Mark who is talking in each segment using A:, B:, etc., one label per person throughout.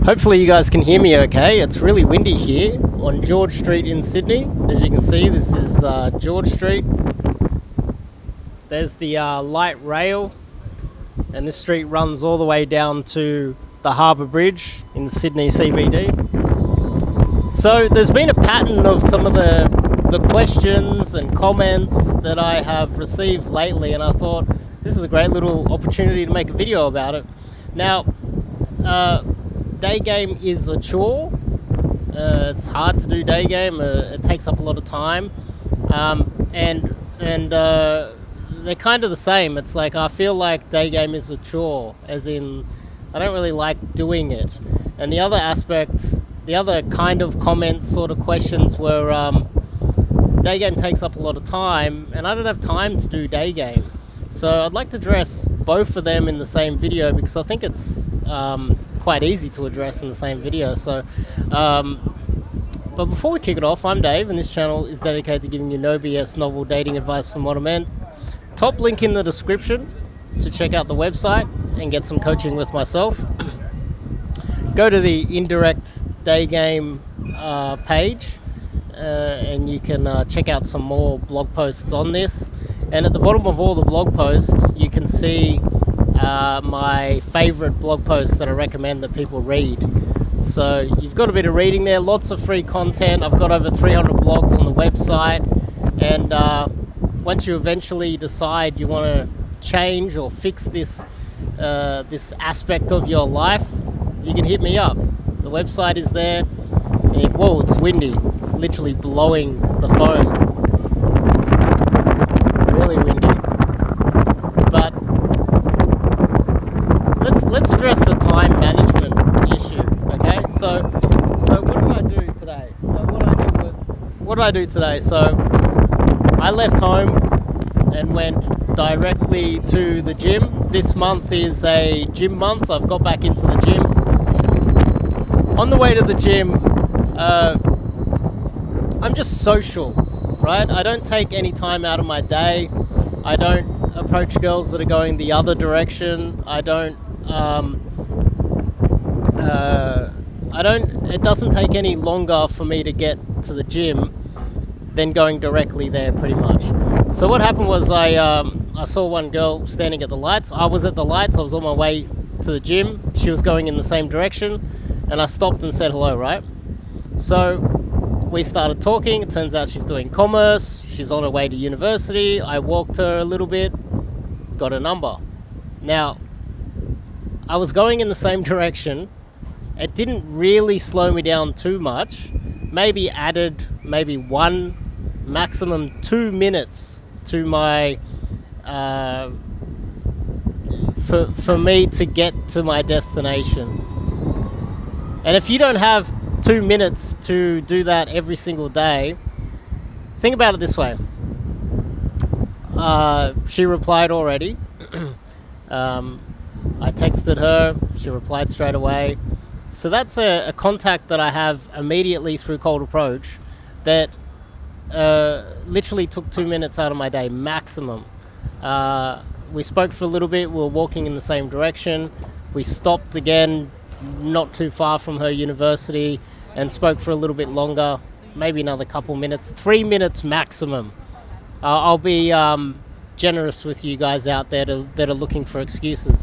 A: Hopefully you guys can hear me okay. It's really windy here on George Street in Sydney. As you can see, this is George Street. There's the light rail, and this street runs all the way down to the Harbour Bridge in the Sydney CBD. So there's been a pattern of some of the questions and comments that I have received lately, and I thought this is a great little opportunity to make a video about it. Now, day game is a chore. It's hard to do day game. It takes up a lot of time, and they're kind of the same. It's like I feel like day game is a chore, as in I don't really like doing it. And the other aspect, the other kind of comments, sort of questions were day game takes up a lot of time, and I don't have time to do day game. So I'd like to address both of them in the same video because I think it's quite easy to address in the same video. So, but before we kick it off, I'm Dave, and this channel is dedicated to giving you no BS novel dating advice for modern men. Top link in the description to check out the website and get some coaching with myself. Go to the Indirect Day Game page, and you can check out some more blog posts on this. And at the bottom of all the blog posts, you can see my favorite blog posts that I recommend that people read. So you've got a bit of reading there, lots of free content. I've got over 300 blogs on the website, and once you eventually decide you want to change or fix this this aspect of your life, you can hit me up. The website is there. And whoa, it's windy. It's literally blowing the phone. Really windy. But let's address the time management issue. Okay, so what do I do today? What did I do today? So I left home and went directly to the gym. This month is a gym month. I've got back into the gym. On the way to the gym, I'm just social, right? I don't take any time out of my day. I don't approach girls that are going the other direction. It doesn't take any longer for me to get to the gym than going directly there, pretty much. So what happened was I saw one girl standing at the lights. I was at the lights. I was on my way to the gym. She was going in the same direction, and I stopped and said hello, right? So we started talking. It turns out she's doing commerce. She's on her way to university. I walked her a little bit, got her number. Now, I was going in the same direction. It didn't really slow me down too much. Maybe added 1, maximum 2 minutes to my for me to get to my destination. And if you don't have 2 minutes to do that every single day, think about it this way. She replied already. I texted her. She replied straight away. So that's a contact that I have immediately through cold approach that literally took 2 minutes out of my day maximum. We spoke for a little bit. We were walking in the same direction. We stopped again not too far from her university and spoke for a little bit longer, maybe another couple minutes, 3 minutes maximum. I'll be generous with you guys out there that are looking for excuses.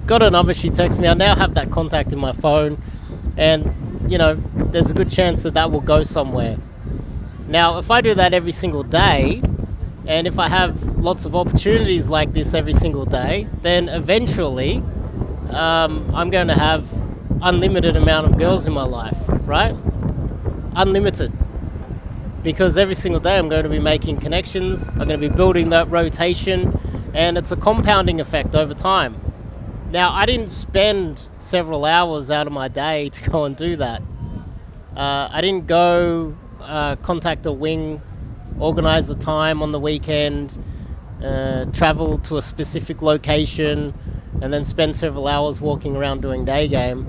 A: Got her number, she texted me. I now have that contact in my phone, and there's a good chance that will go somewhere. Now, if I do that every single day, and if I have lots of opportunities like this every single day, then eventually I'm going to have unlimited amount of girls in my life, right? Unlimited. Because every single day I'm going to be making connections, I'm going to be building that rotation, and it's a compounding effect over time. Now, I didn't spend several hours out of my day to go and do that. I didn't go contact a wing, organize the time on the weekend, travel to a specific location, and then spend several hours walking around doing day game.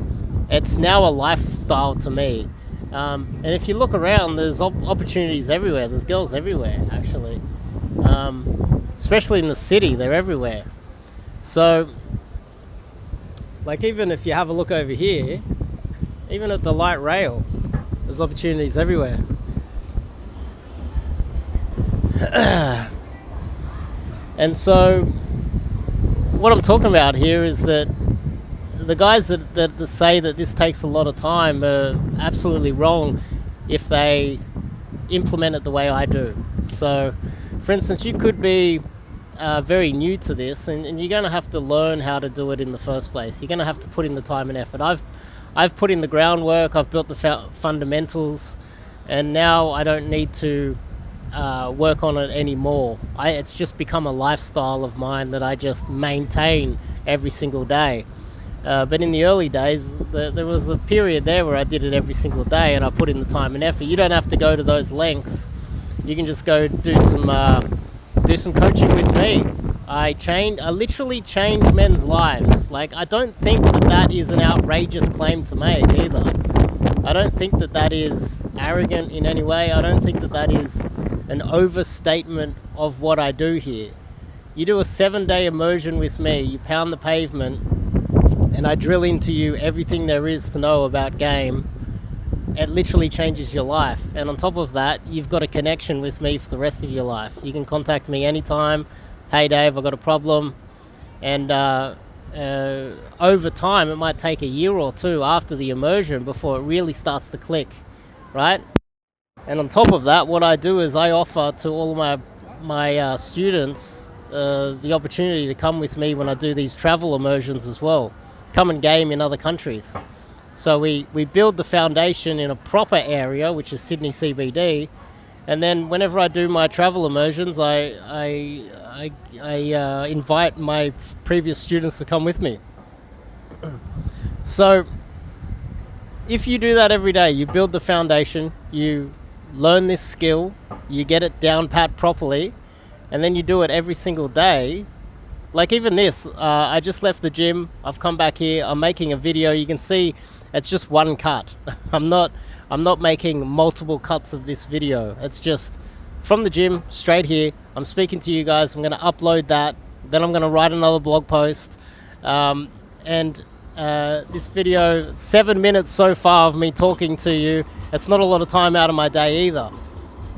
A: It's now a lifestyle to me. And if you look around, there's opportunities everywhere. There's girls everywhere, actually. Especially in the city, they're everywhere. So Like, even if you have a look over here, even at the light rail, there's opportunities everywhere. And so what I'm talking about here is that the guys that say that this takes a lot of time are absolutely wrong if they implement it the way I do. So, for instance, you could be very new to this, and you're going to have to learn how to do it in the first place. You're going to have to put in the time and effort. I've put in the groundwork, I've built the fundamentals, and now I don't need to work on it anymore. It's just become a lifestyle of mine that I just maintain every single day. But in the early days, there was a period there where I did it every single day, and I put in the time and effort. You don't have to go to those lengths. You can just go do some coaching with me. I literally change men's lives. Like, I don't think that is an outrageous claim to make either. I don't think that is arrogant in any way. I don't think that is an overstatement of what I do here. You do a 7-day immersion with me, you pound the pavement, and I drill into you everything there is to know about game. It literally changes your life. And on top of that, you've got a connection with me for the rest of your life. You can contact me anytime. Hey Dave, I've got a problem. And over time, it might take a year or two after the immersion before it really starts to click, right? And on top of that, what I do is I offer to all of my students the opportunity to come with me when I do these travel immersions as well. Come and game in other countries. So we build the foundation in a proper area, which is Sydney CBD, and then whenever I do my travel immersions, I invite my previous students to come with me. So if you do that every day, you build the foundation, you learn this skill, you get it down pat properly, and then you do it every single day. Like even this, I just left the gym, I've come back here, I'm making a video. You can see it's just one cut. I'm not making multiple cuts of this video. It's just from the gym straight here. I'm speaking to you guys. I'm going to upload that. Then I'm going to write another blog post. This video, 7 minutes so far of me talking to you. It's not a lot of time out of my day either.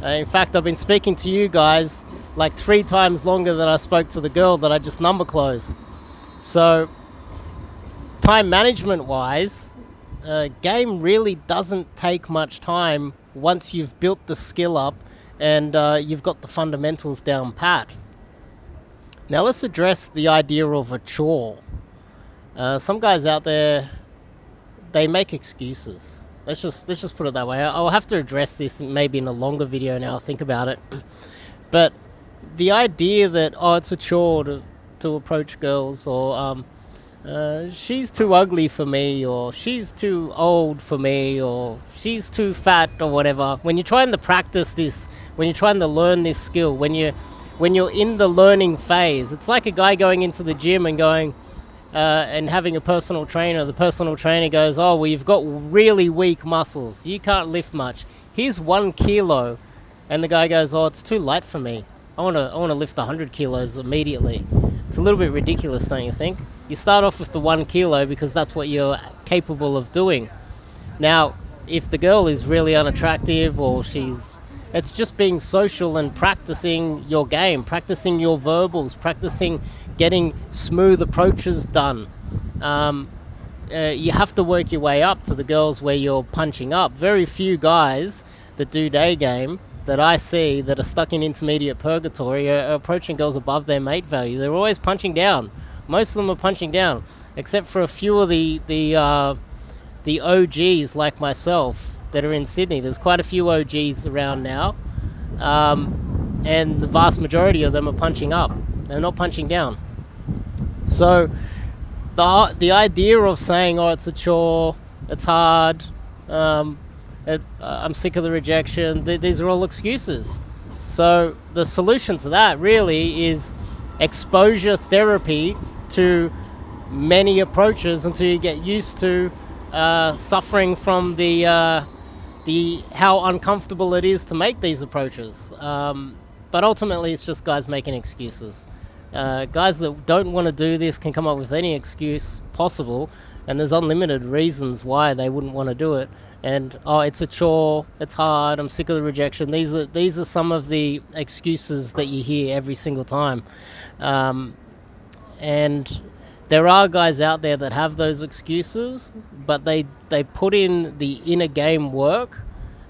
A: In fact, I've been speaking to you guys like 3 times longer than I spoke to the girl that I just number closed. So time management wise, game really doesn't take much time once you've built the skill up and you've got the fundamentals down pat. Now let's address the idea of a chore. Some guys out there, they make excuses. Let's just put it that way. I'll have to address this maybe in a longer video now, think about it. But the idea that, it's a chore to approach girls, or she's too ugly for me, or she's too old for me, or she's too fat, or whatever. When you're trying to practice this, when you're trying to learn this skill, when you're in the learning phase, it's like a guy going into the gym and going and having a personal trainer. The personal trainer goes, well, you've got really weak muscles, you can't lift much, here's 1 kilo, and the guy goes, it's too light for me, I want to lift 100 kilos immediately. It's a little bit ridiculous, don't you think? You start off with the 1 kilo because that's what you're capable of doing. Now, if the girl is really unattractive, or it's just being social and practicing your game, practicing your verbals, practicing getting smooth approaches done. You have to work your way up to the girls where you're punching up. Very few guys that do day game that I see that are stuck in intermediate purgatory are approaching girls above their mate value. They're always punching down. Most of them are punching down, except for a few of the OGs like myself that are in Sydney. There's quite a few OGs around now, and the vast majority of them are punching up. They're not punching down. So the idea of saying, it's a chore, it's hard, I'm sick of the rejection, these are all excuses. So the solution to that really is exposure therapy to many approaches until you get used to suffering from the how uncomfortable it is to make these approaches. But ultimately, it's just guys making excuses. Guys that don't want to do this can come up with any excuse possible, and there's unlimited reasons why they wouldn't want to do it. And it's a chore, it's hard, I'm sick of the rejection. These are some of the excuses that you hear every single time. And there are guys out there that have those excuses, but they put in the inner game work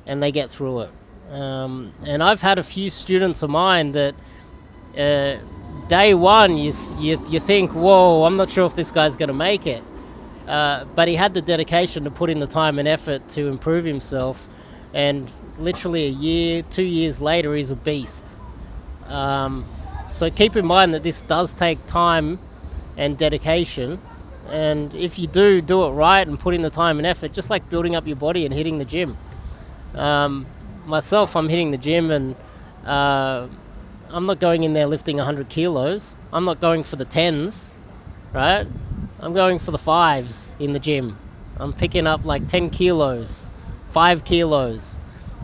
A: and they get through it. And I've had a few students of mine that day one you think, whoa, I'm not sure if this guy's going to make it. But he had the dedication to put in the time and effort to improve himself, and literally a year, 2 years later, he's a beast. So keep in mind that this does take time and dedication, and if you do it right and put in the time and effort, just like building up your body and hitting the gym. Myself, I'm hitting the gym, and I'm not going in there lifting 100 kilos. I'm not going for the 10s, right? I'm going for the 5s in the gym. I'm picking up like 10 kilos, 5 kilos,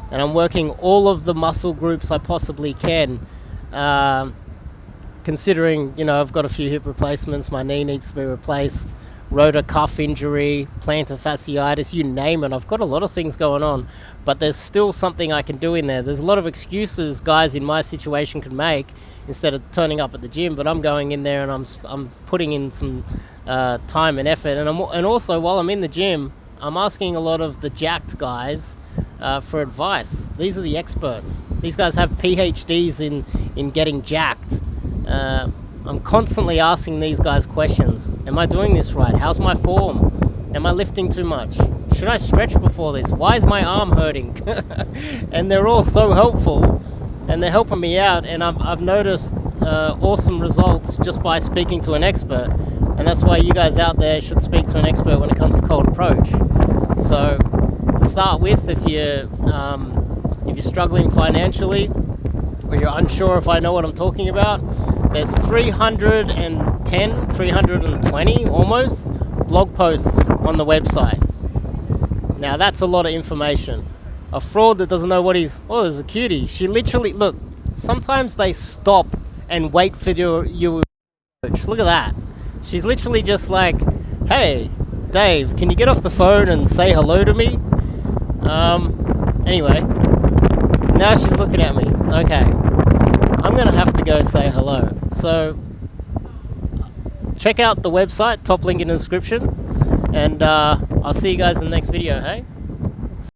A: and I'm working all of the muscle groups I possibly can. Considering, I've got a few hip replacements, my knee needs to be replaced, rotor cuff injury, plantar fasciitis, you name it. I've got a lot of things going on, but there's still something I can do in there. There's a lot of excuses guys in my situation can make instead of turning up at the gym, but I'm going in there and I'm putting in some time and effort, and also while I'm in the gym, I'm asking a lot of the jacked guys for advice. These are the experts. These guys have PhDs in getting jacked. I'm constantly asking these guys questions. Am I doing this right? How's my form? Am I lifting too much? Should I stretch before this? Why is my arm hurting? And they're all so helpful, and they're helping me out, and I've noticed awesome results just by speaking to an expert. And that's why you guys out there should speak to an expert when it comes to cold approach. So to start with, if you're struggling financially, or you're unsure if I know what I'm talking about, there's 320 almost blog posts on the website. Now that's a lot of information. A fraud that doesn't know what he's, there's a cutie. She literally, look, sometimes they stop and wait for your look at that. She's literally just like, hey, Dave, can you get off the phone and say hello to me? Anyway, now she's looking at me. Okay, I'm going to have to go say hello. So, check out the website, top link in the description, and I'll see you guys in the next video, hey?